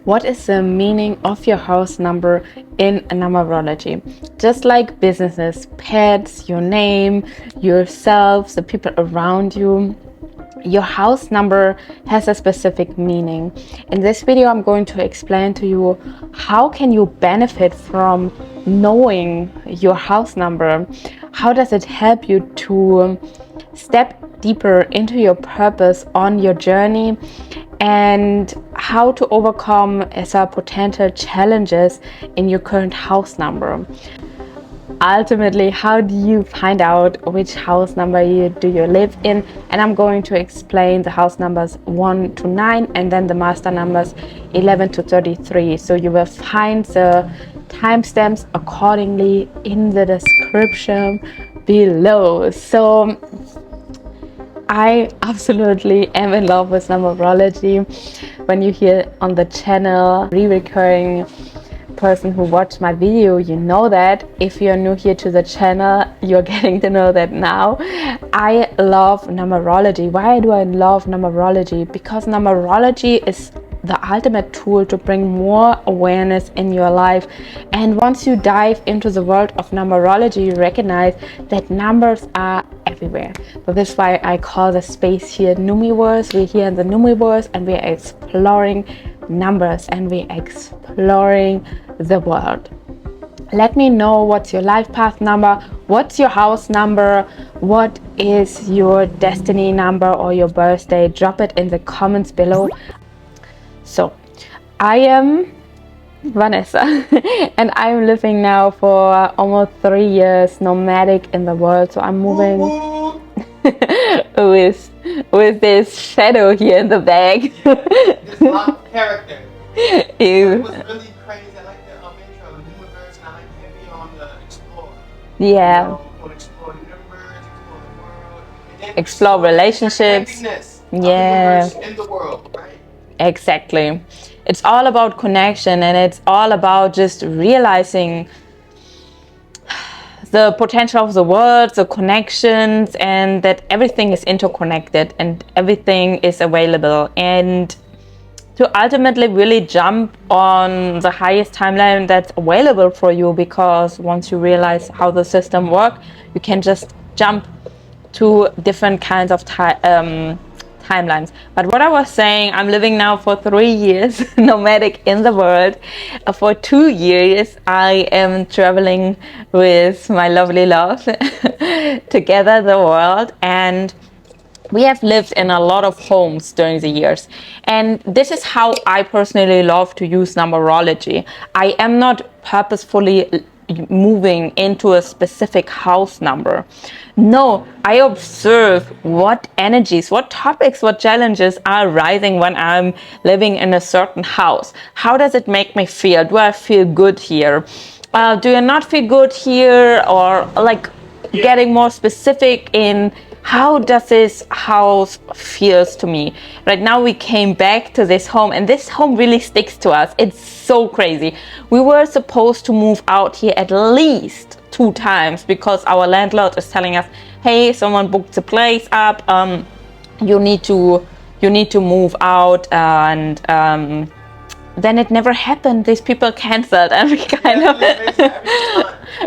What is the meaning of your house number in numerology? Just like businesses, pets, your name, yourself, the people around you, your house number has a specific meaning. In this video, I'm going to explain to you how can you benefit from knowing your house number. How does it help you to step deeper into your purpose on your journey, and how to overcome some potential challenges in your current house number. Ultimately, how do you find out which house number do you live in? And I'm going to explain the house numbers 1 to 9 and then the master numbers 11 to 33. So you will find the timestamps accordingly in the description below. So I absolutely am in love with numerology. When you hear on the channel, recurring person who watched my video, you know that. If you're new here to the channel, you're getting to know that now. I love numerology. Why do I love numerology? Because numerology is the ultimate tool to bring more awareness in your life. And once you dive into the world of numerology, you recognize that numbers are everywhere. So this is why I call the space here Numiverse. We're here in the Numiverse and we're exploring numbers and we're exploring the world. Let me know what's your life path number, what's your house number, what is your destiny number or your birthday. Drop it in the comments below. So I am Vanessa and I'm living now for almost 3 years nomadic in the world. So I'm moving with this shadow here in the bag. This lock character. It was really crazy. I like the intro, the universe, and I like heavy on the explore. Yeah. You know, explore the universe, explore the world, and then explore relationships. Yeah. In the world, right? Exactly. It's all about connection and it's all about just realizing the potential of the world, the connections, and that everything is interconnected and everything is available. And to ultimately really jump on the highest timeline that's available for you, because once you realize how the system works, you can just jump to different kinds of timelines. But what I was saying, I'm living now for 3 years nomadic in the world. For 2 years I am traveling with my lovely love together the world, and we have lived in a lot of homes during the years. And this is how I personally love to use numerology. I am not purposefully moving into a specific house number. No, I observe what energies, what topics, what challenges are rising when I'm living in a certain house. How does it make me feel? Do I feel good here? Do I not feel good here? Or like getting more specific in how does this house feels to me. Right now we came back to this home and this home really sticks to us. It's so crazy. We were supposed to move out here at least 2 times because our landlord is telling us, hey, someone booked the place up, you need to move out, and then it never happened. These people canceled and we kind of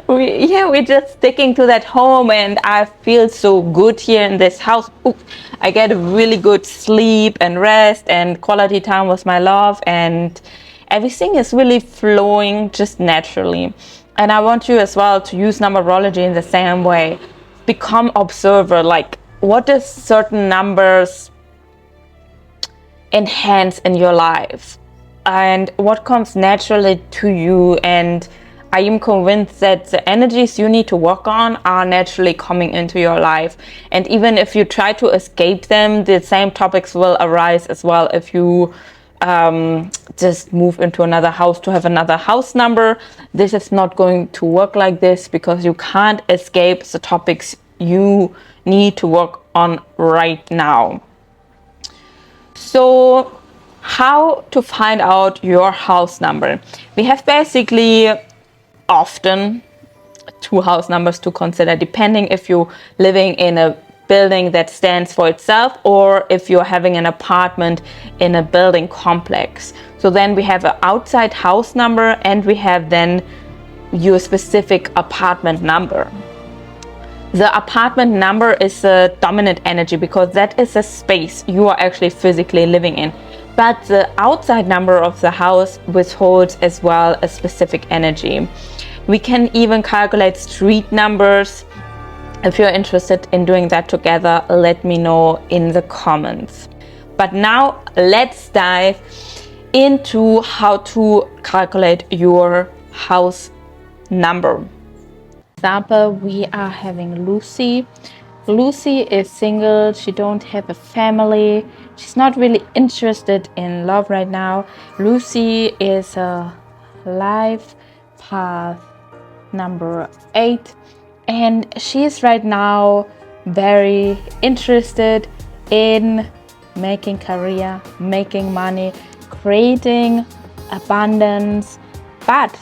we're just sticking to that home, and I feel so good here in this house. Ooh, I get a really good sleep and rest and quality time with my love, and everything is really flowing just naturally. And I want you as well to use numerology in the same way. Become observer, like what does certain numbers enhance in your life and what comes naturally to you. And I am convinced that the energies you need to work on are naturally coming into your life. And even if you try to escape them, the same topics will arise as well if you just move into another house to have another house number. This is not going to work like this because you can't escape the topics you need to work on right now. So how to find out your house number? We have basically often 2 house numbers to consider, depending if you're living in a building that stands for itself, or if you're having an apartment in a building complex. So then we have an outside house number, and we have then your specific apartment number. The apartment number is a dominant energy because that is a space you are actually physically living in. But the outside number of the house withholds as well a specific energy. We can even calculate street numbers. If you're interested in doing that together, let me know in the comments. But now let's dive into how to calculate your house number. Example, we are having Lucy. Lucy is single, she don't have a family, she's not really interested in love right now. Lucy is a life path number 8, and she's right now very interested in making career, making money, creating abundance, but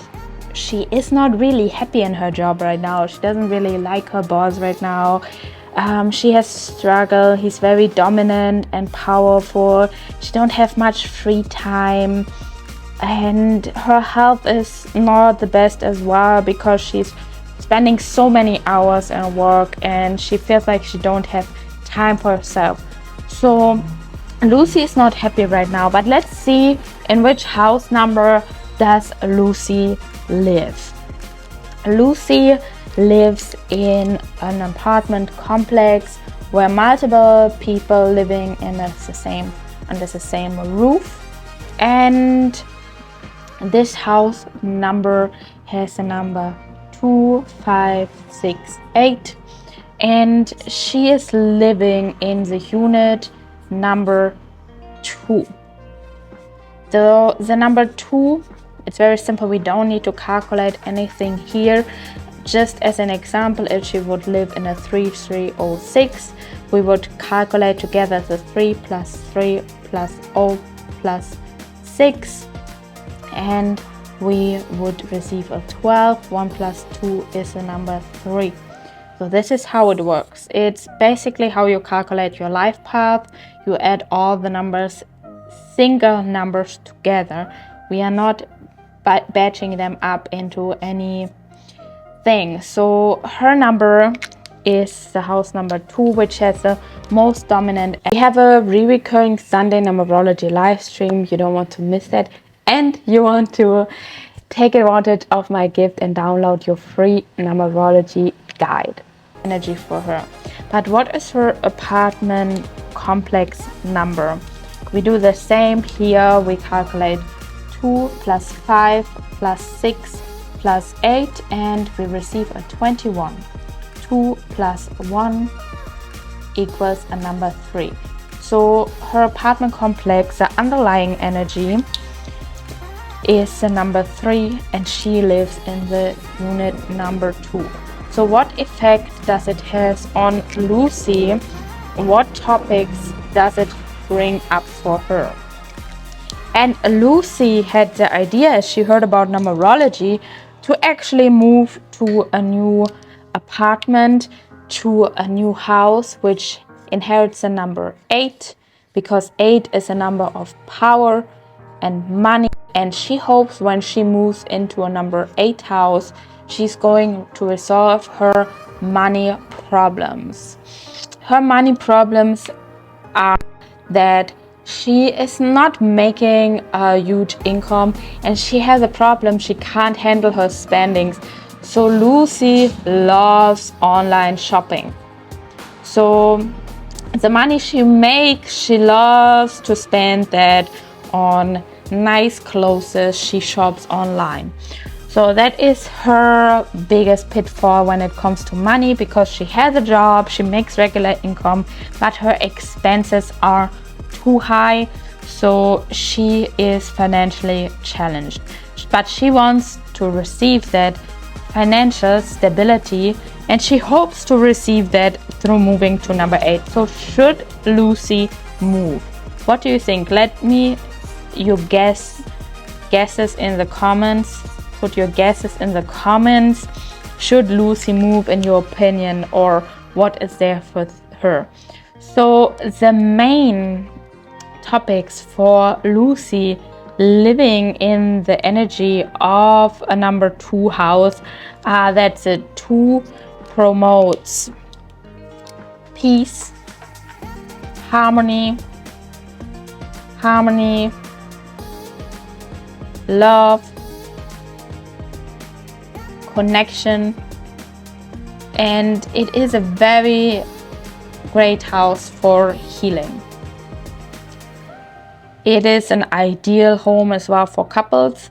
she is not really happy in her job right now. She doesn't really like her boss right now. She has struggled. He's very dominant and powerful. She don't have much free time, and her health is not the best as well because she's spending so many hours in work and she feels like she don't have time for herself. So Lucy is not happy right now, but let's see in which house number does Lucy live. Lucy lives in an apartment complex where multiple people living under the same roof, and this house number has a number 2568, and she is living in the unit number 2. The number 2, it's very simple. We don't need to calculate anything here. Just as an example, if she would live in a 3306, we would calculate together the 3 plus 3 plus 0 plus 6, and we would receive a 12. 1 plus 2 is the number 3. So this is how it works. It's basically how you calculate your life path. You add all the numbers, single numbers together. We are not batching them up into any thing. So her number is the house number 2, which has the most dominant. We have a recurring Sunday numerology live stream. You don't want to miss that, and you want to take advantage of my gift and download your free numerology guide. Energy for her. But what is her apartment complex number? We do the same here. We calculate 2 plus 5 plus 6 plus 8, and we receive a 21. 2 plus 1 equals a number 3. So her apartment complex, the underlying energy is the number 3, and she lives in the unit number 2. So what effect does it have on Lucy? What topics does it bring up for her? And Lucy had the idea, as she heard about numerology, to actually move to a new apartment, to a new house, which inherits the number 8, because 8 is a number of power and money. And she hopes when she moves into a number 8 house, she's going to resolve her money problems. Her money problems are that she is not making a huge income, and she has a problem. She can't handle her spendings. So Lucy loves online shopping. So the money she makes, she loves to spend that on nice clothes. She shops online. So that is her biggest pitfall when it comes to money, because she has a job, she makes regular income, but her expenses are too high, so she is financially challenged. But she wants to receive that financial stability, and she hopes to receive that through moving to number 8. So should Lucy move? What do you think? Let me your guesses in the comments. Put your guesses in the comments. Should Lucy move in your opinion, or what is there for her. So the main topics for Lucy living in the energy of a number 2 house are that the 2 promotes peace, harmony, love, connection, and it is a very great house for healing. It is an ideal home as well for couples.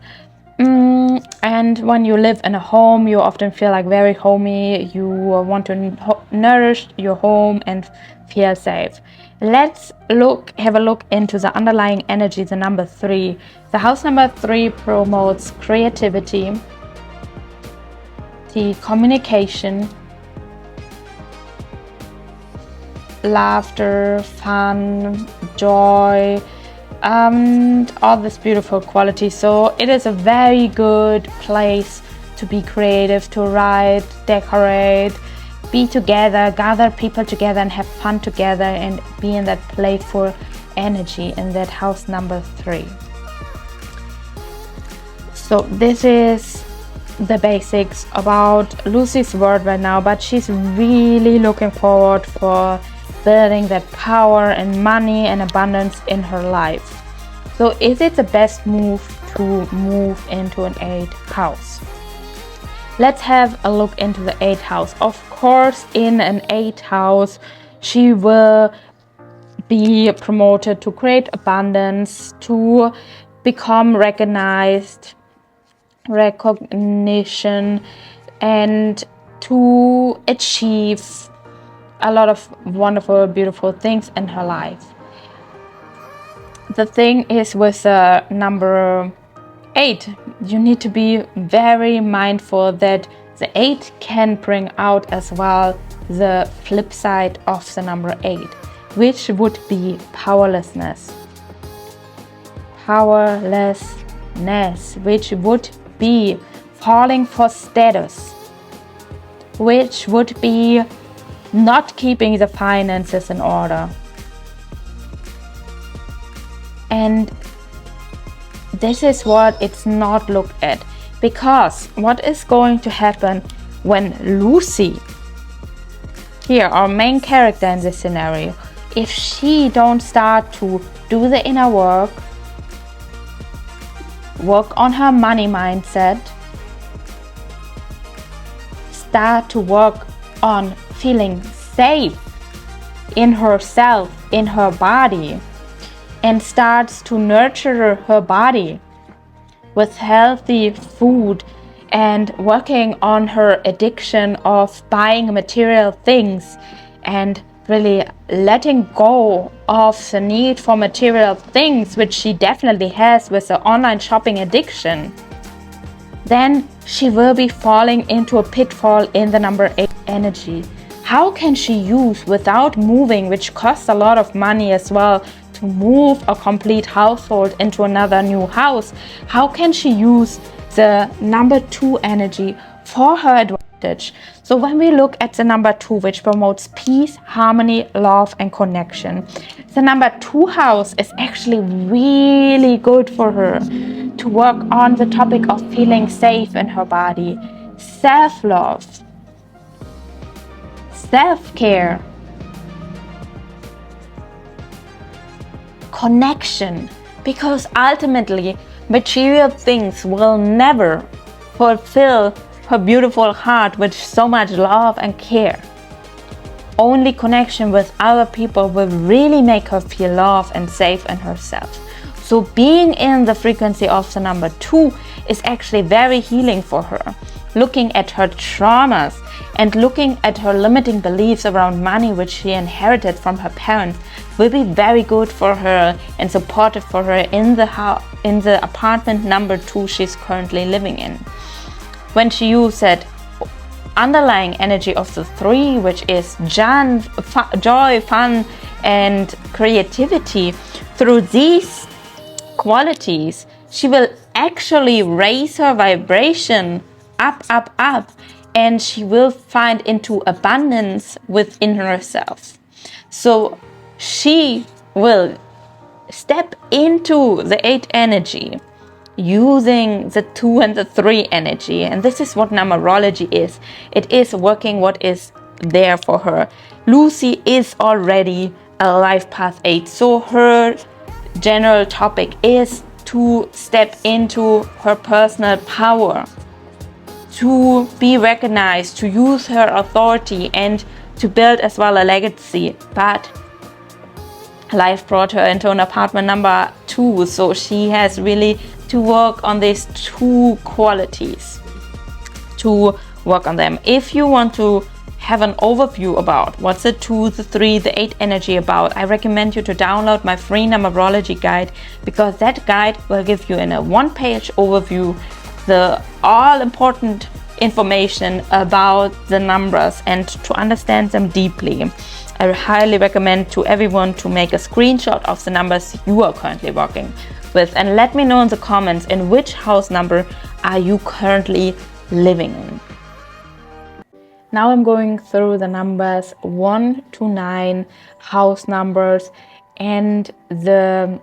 And when you live in a home, you often feel like very homey. You want to nourish your home and feel safe. Let's have a look into the underlying energy, the number 3. The house number 3 promotes creativity, the communication, laughter, fun, joy, and all this beautiful quality. So it is a very good place to be creative, to write, decorate, be together, gather people together and have fun together, and be in that playful energy in that house number 3. So this is the basics about Lucy's world right now, but she's really looking forward for building that power and money and abundance in her life. So is it the best move to move into an 8th house? Let's have a look into the 8th house. Of course, in an 8th house, she will be promoted to create abundance, to become recognition, and to achieve a lot of wonderful, beautiful things in her life. The thing is with number 8, you need to be very mindful that the 8 can bring out as well the flip side of the number 8, which would be powerlessness, which would be falling for status, which would be not keeping the finances in order. And this is what it's not looked at, because what is going to happen when Lucy, here our main character in this scenario, if she don't start to do the inner work on her money mindset, start to work on feeling safe in herself, in her body, and starts to nurture her body with healthy food and working on her addiction of buying material things and really letting go of the need for material things, which she definitely has with the online shopping addiction, then she will be falling into a pitfall in the number 8 energy. How can she use, without moving, which costs a lot of money as well, to move a complete household into another new house, how can she use the number 2 energy for her advantage? So when we look at the number 2, which promotes peace, harmony, love, and connection, the number 2 house is actually really good for her to work on the topic of feeling safe in her body, self-love, self-care, connection, because ultimately material things will never fulfill her beautiful heart with so much love and care. Only connection with other people will really make her feel loved and safe in herself. So being in the frequency of the number 2 is actually very healing for her. Looking at her traumas and looking at her limiting beliefs around money, which she inherited from her parents, will be very good for her and supportive for her in the apartment number 2 she's currently living in. When she uses that underlying energy of the 3, which is joy, fun, and creativity, through these qualities, she will actually raise her vibration up, and she will find into abundance within herself. So she will step into the 8 energy using the 2 and the 3 energy. And this is what numerology is. It is working what is there for her. Lucy is already a life path 8. So her general topic is to step into her personal power, to be recognized, to use her authority, and to build as well a legacy. But life brought her into an apartment number 2, so she has really to work on these 2 qualities, to work on them. If you want to have an overview about what's the 2, the 3, the 8 energy about, I recommend you to download my free numerology guide, because that guide will give you in a 1-page overview the all important information about the numbers and to understand them deeply. I highly recommend to everyone to make a screenshot of the numbers you are currently working with, and let me know in the comments in which house number are you currently living in. Now I'm going through the numbers 1 to 9 house numbers and the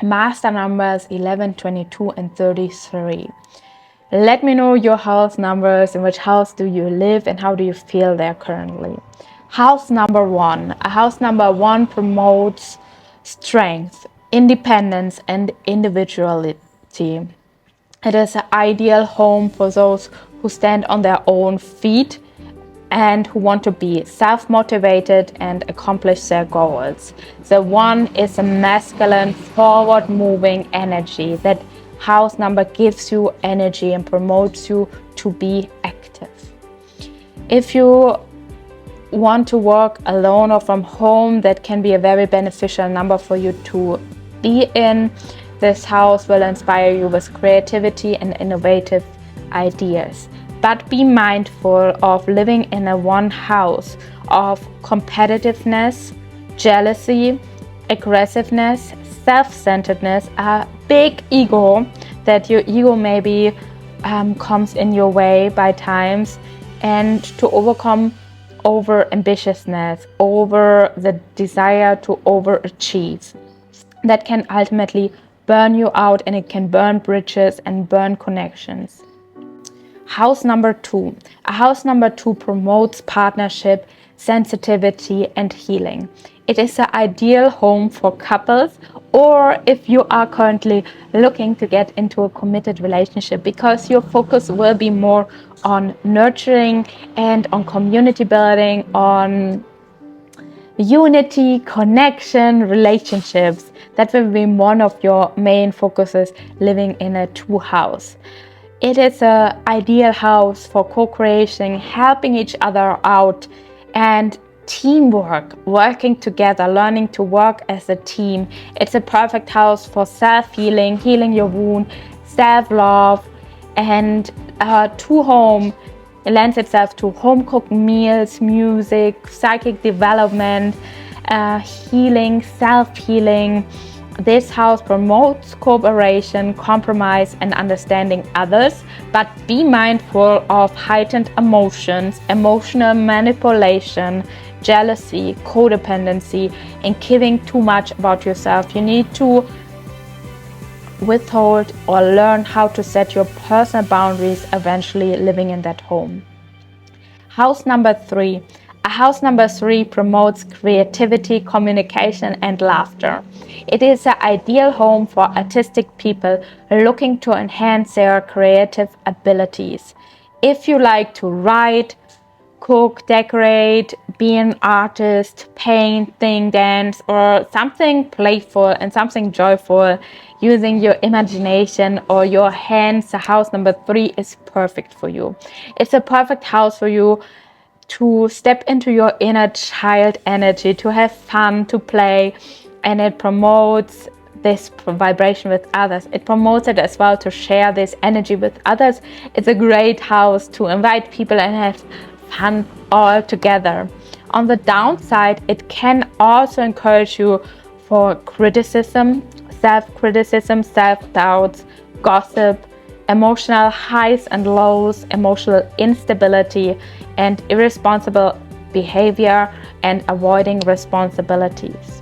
master numbers 11, 22 and 33. Let me know your house numbers, in which house do you live and how do you feel there currently. House number 1. A house number 1 promotes strength, independence and individuality. It is an ideal home for those who stand on their own feet and who want to be self-motivated and accomplish their goals. The 1 is a masculine, forward-moving energy. That house number gives you energy and promotes you to be active. If you want to work alone or from home, that can be a very beneficial number for you to be in. This house will inspire you with creativity and innovative ideas. But be mindful of living in a 1 house of competitiveness, jealousy, aggressiveness, self-centeredness, a big ego, that your ego maybe comes in your way by times, and to overcome over ambitiousness, over the desire to overachieve. That can ultimately burn you out, and it can burn bridges and burn connections. House number 2. A house number 2 promotes partnership, sensitivity and healing. It is an ideal home for couples, or if you are currently looking to get into a committed relationship, because your focus will be more on nurturing and on community building, on unity, connection, relationships. That will be one of your main focuses living in a 2 house. It is an ideal house for co-creation, helping each other out, and teamwork, working together, learning to work as a team. It's a perfect house for self-healing, healing your wound, self-love, and 2 home. It lends itself to home-cooked meals, music, psychic development, healing, self-healing. This house promotes cooperation, compromise, and understanding others, but be mindful of heightened emotions, emotional manipulation, jealousy, codependency, and giving too much about yourself. You need to withhold or learn how to set your personal boundaries eventually living in that home. House number 3. A house number 3 promotes creativity, communication, and laughter. It is an ideal home for artistic people looking to enhance their creative abilities. If you like to write, cook, decorate, be an artist, paint, sing, dance, or something playful and something joyful using your imagination or your hands, the house number 3 is perfect for you. It's a perfect house for you to step into your inner child energy, to have fun, to play, and it promotes this vibration with others. It promotes it as well to share this energy with others. It's a great house to invite people and have fun all together. On the downside, it can also encourage you for criticism, self-criticism, self-doubts, gossip, emotional highs and lows, emotional instability, and irresponsible behavior and avoiding responsibilities.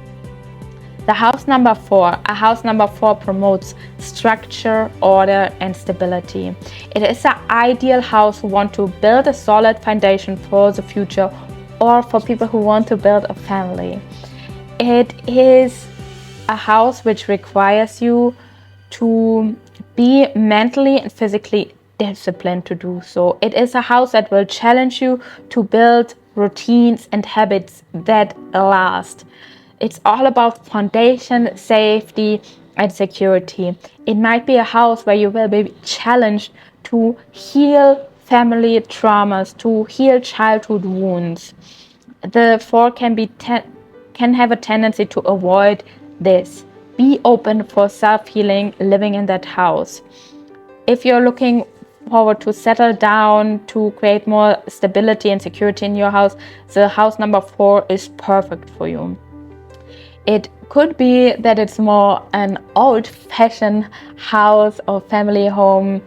The house number 4. A house number 4 promotes structure, order, and stability. It is an ideal house who want to build a solid foundation for the future, or for people who want to build a family. It is a house which requires you to be mentally and physically disciplined to do so. It is a house that will challenge you to build routines and habits that last. It's all about foundation, safety, and security. It might be a house where you will be challenged to heal family traumas, to heal childhood wounds. The 4 can have a tendency to avoid this. Be open for self-healing living in that house. If you're looking forward to settle down, to create more stability and security in your house, the house number 4 is perfect for you. It could be that it's more an old-fashioned house or family home,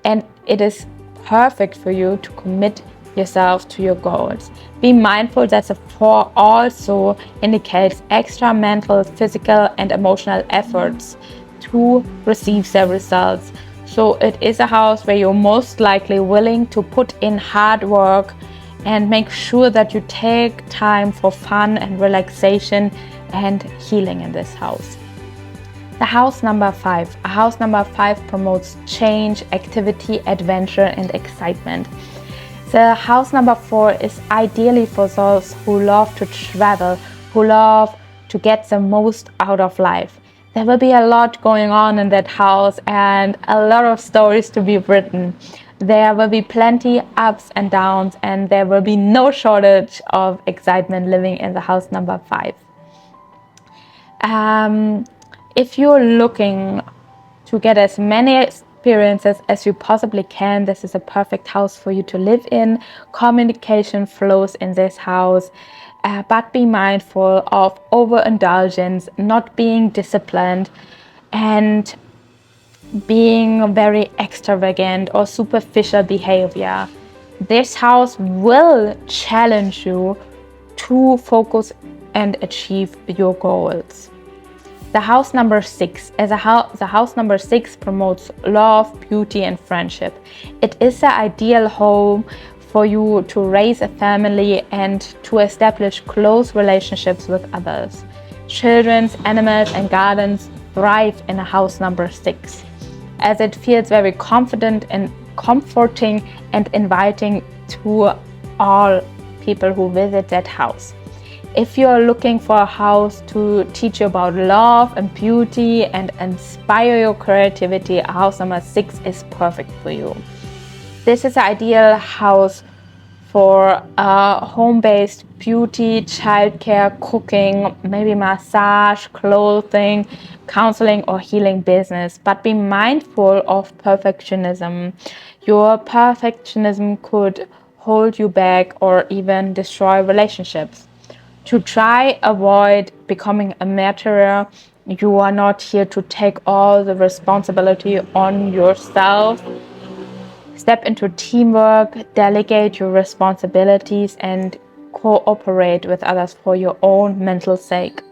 and it is perfect for you to commit yourself to your goals. Be mindful that the 4 also indicates extra mental, physical, and emotional efforts to receive the results. So it is a house where you're most likely willing to put in hard work and make sure that you take time for fun and relaxation and healing in this house. The house number 5. A house number 5 promotes change, activity, adventure, and excitement. The house number 4 is ideally for those who love to travel, who love to get the most out of life. There will be a lot going on in that house and a lot of stories to be written. There will be plenty ups and downs, and there will be no shortage of excitement living in the house number 5. If you're looking to get as many experiences as you possibly can, this is a perfect house for you to live in. Communication flows in this house, but be mindful of overindulgence, not being disciplined, and being very extravagant or superficial behavior. This house will challenge you to focus and achieve your goals. The house number 6. The house number 6 promotes love, beauty, and friendship. It is the ideal home for you to raise a family and to establish close relationships with others. Children, animals, and gardens thrive in a house number 6, as it feels very confident and comforting and inviting to all people who visit that house. If you're looking for a house to teach you about love and beauty and inspire your creativity, a house number 6 is perfect for you. This is the ideal house for home-based beauty, childcare, cooking, maybe massage, clothing, counseling, or healing business. But be mindful of perfectionism. Your perfectionism could hold you back or even destroy relationships. To try avoid becoming a martyr, you are not here to take all the responsibility on yourself. Step into teamwork, delegate your responsibilities, and cooperate with others for your own mental sake.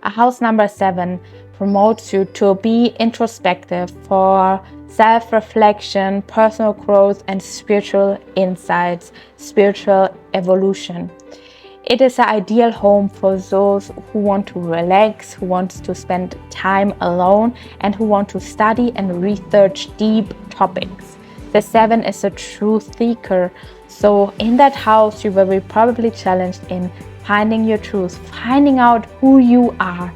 A house number 7 promotes you to be introspective for self-reflection, personal growth, and spiritual insights, spiritual evolution. It is the ideal home for those who want to relax, who want to spend time alone, and who want to study and research deep topics. The 7 is a truth seeker, so in that house you will be probably challenged in finding your truth, finding out who you are,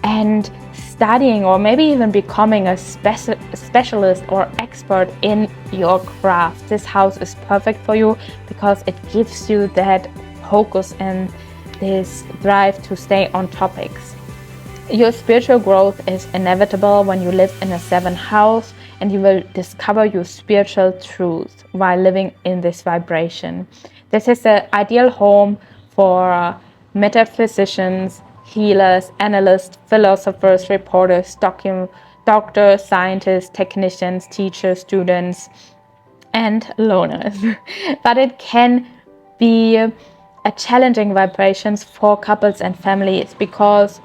and studying or maybe even becoming a specialist or expert in your craft. This house is perfect for you because it gives you that focus and this drive to stay on topics. Your spiritual growth is inevitable when you live in a 7 house, and you will discover your spiritual truth while living in this vibration. This is the ideal home for metaphysicians, healers, analysts, philosophers, reporters, doctors, scientists, technicians, teachers, students, and loners. But it can be a challenging vibrations for couples and families, because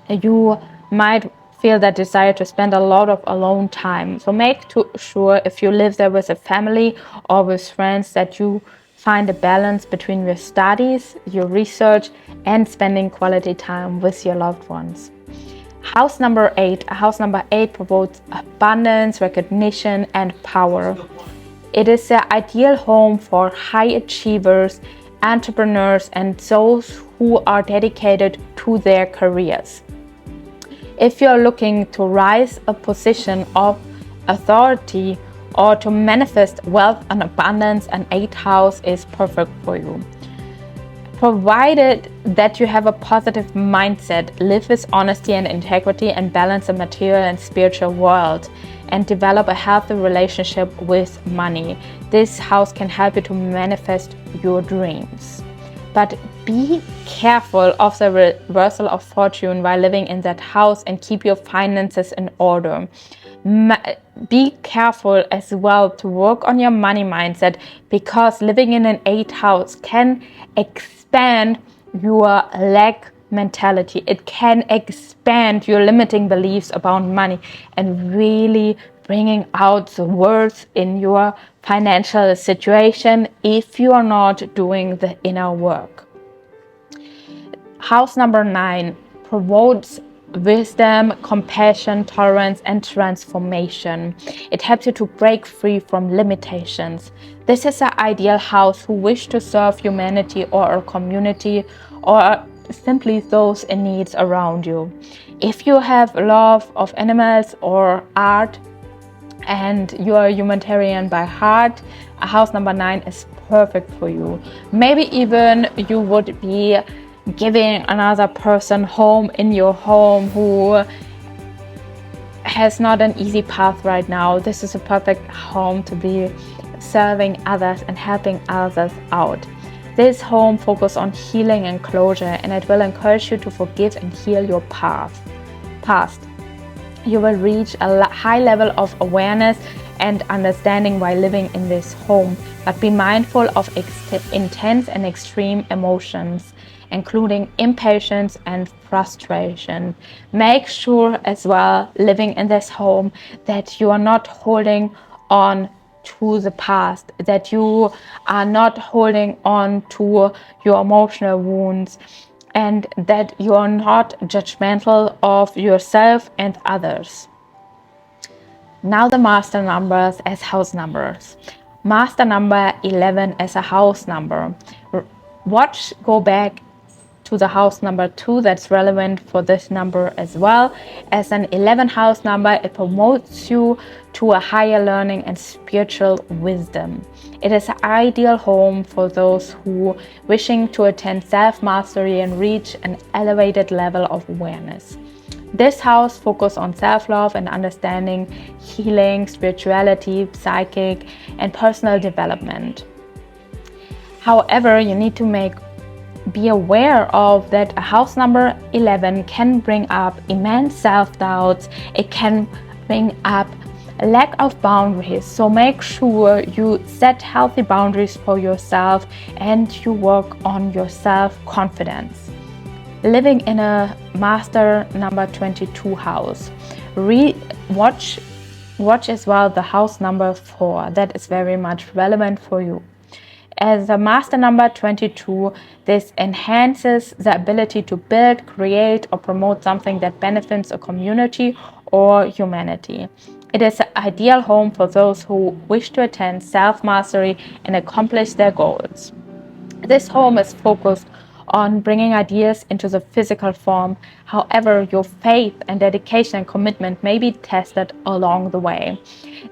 you might feel that desire to spend a lot of alone time. So make sure, if you live there with a family or with friends, that you find a balance between your studies, your research, and spending quality time with your loved ones. House number 8. House number 8 promotes abundance, recognition, and power. It is the ideal home for high achievers, entrepreneurs, and those who are dedicated to their careers. If you're looking to rise a position of authority or to manifest wealth and abundance, an 8th house is perfect for you. Provided that you have a positive mindset, live with honesty and integrity, and balance the material and spiritual world, and develop a healthy relationship with money, this house can help you to manifest your dreams. But be careful of the reversal of fortune while living in that house, and keep your finances in order. Be careful as well to work on your money mindset, because living in an 8th house can expand your lack mentality. It can expand your limiting beliefs about money, and really bringing out the worst in your financial situation if you are not doing the inner work. House number 9 promotes wisdom, compassion, tolerance, and transformation. It helps you to break free from limitations. This is the ideal house who wish to serve humanity or a community, or simply those in need around you. If you have love of animals or art, and you are a humanitarian by heart, house number 9 is perfect for you. Maybe even you would be giving another person home in your home who has not an easy path right now. This is a perfect home to be serving others and helping others out. This home focuses on healing and closure, and it will encourage you to forgive and heal your past. You will reach a high level of awareness and understanding while living in this home, but be mindful of intense and extreme emotions, including impatience and frustration. Make sure as well, living in this home, that you are not holding on to the past, that you are not holding on to your emotional wounds, and that you are not judgmental of yourself and others. Now the master numbers as house numbers. Master number 11 as a house number. Go back to the house number 2 that's relevant for this number as well. As an 11 house number, it promotes you to a higher learning and spiritual wisdom. It is an ideal home for those who wishing to attain self-mastery and reach an elevated level of awareness. This house focuses on self-love and understanding, healing, spirituality, psychic, and personal development. However, you need to be aware of that a house number 11 can bring up immense self-doubts. It can bring up a lack of boundaries. So make sure you set healthy boundaries for yourself and you work on your self-confidence. Living in a master number 22 house. Watch as well the house number 4. That is very much relevant for you. As a master number 22, this enhances the ability to build, create, or promote something that benefits a community or humanity. It is an ideal home for those who wish to attain self-mastery and accomplish their goals. This home is focused on bringing ideas into the physical form. However, your faith and dedication and commitment may be tested along the way.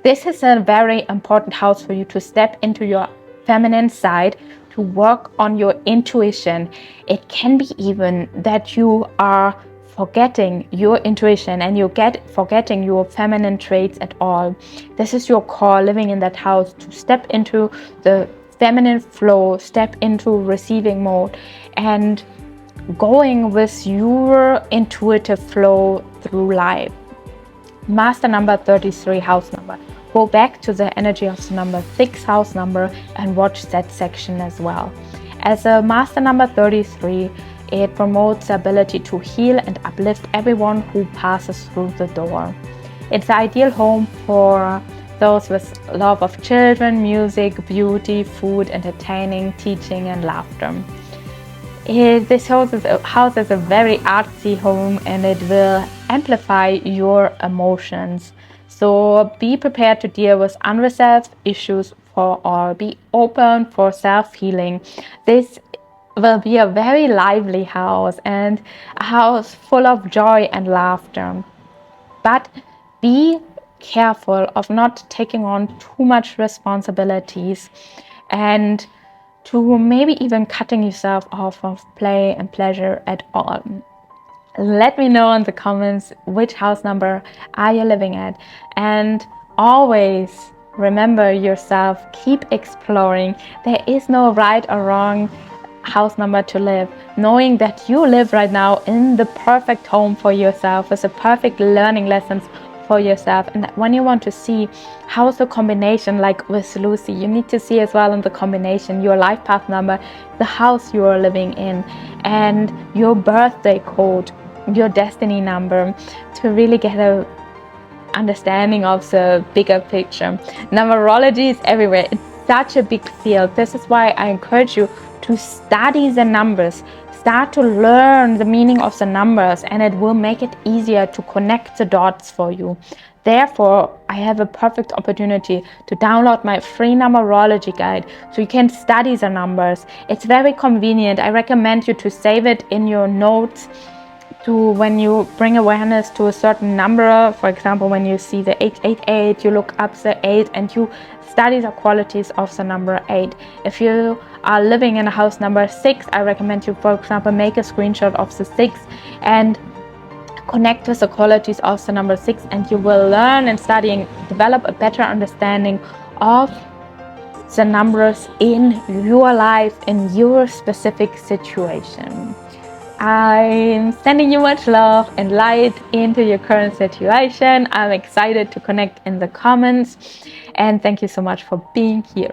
This is a very important house for you to step into your feminine side, to work on your intuition. It can be even that you are forgetting your intuition and forgetting your feminine traits at all. This is your core, living in that house, to step into the feminine flow, step into receiving mode, and going with your intuitive flow through life. Master number 33 house number. Go back to the energy of the number 6 house number and watch that section as well. As a master number 33, it promotes the ability to heal and uplift everyone who passes through the door. It's the ideal home for those with love of children, music, beauty, food, entertaining, teaching, and laughter. This house is a very artsy home, and it will amplify your emotions. So be prepared to deal with unresolved issues or be open for self-healing. This will be a very lively house and a house full of joy and laughter. But be careful of not taking on too much responsibilities and to maybe even cutting yourself off of play and pleasure at all. Let me know in the comments which house number are you living at, and always remember yourself, keep exploring. There is no right or wrong house number to live, knowing that you live right now in the perfect home for yourself with the perfect learning lessons for yourself. And when you want to see how's the combination, like with Lucy, you need to see as well in the combination your life path number, the house you are living in, and your birthday code, your destiny number, to really get a understanding of the bigger picture. Numerology is everywhere. It's such a big field. This is why I encourage you to study the numbers. Start to learn the meaning of the numbers, and it will make it easier to connect the dots for you. Therefore, I have a perfect opportunity to download my free numerology guide so you can study the numbers. It's very convenient. I recommend you to save it in your notes to when you bring awareness to a certain number. For example, when you see the 888, you look up the 8 and you study the qualities of the number 8. If you are living in a house number 6, I recommend you, for example, make a screenshot of the 6 and connect with the qualities of the number 6, and you will learn and study and develop a better understanding of the numbers in your life, in your specific situation. I'm sending you much love and light into your current situation. I'm excited to connect in the comments, and thank you so much for being here.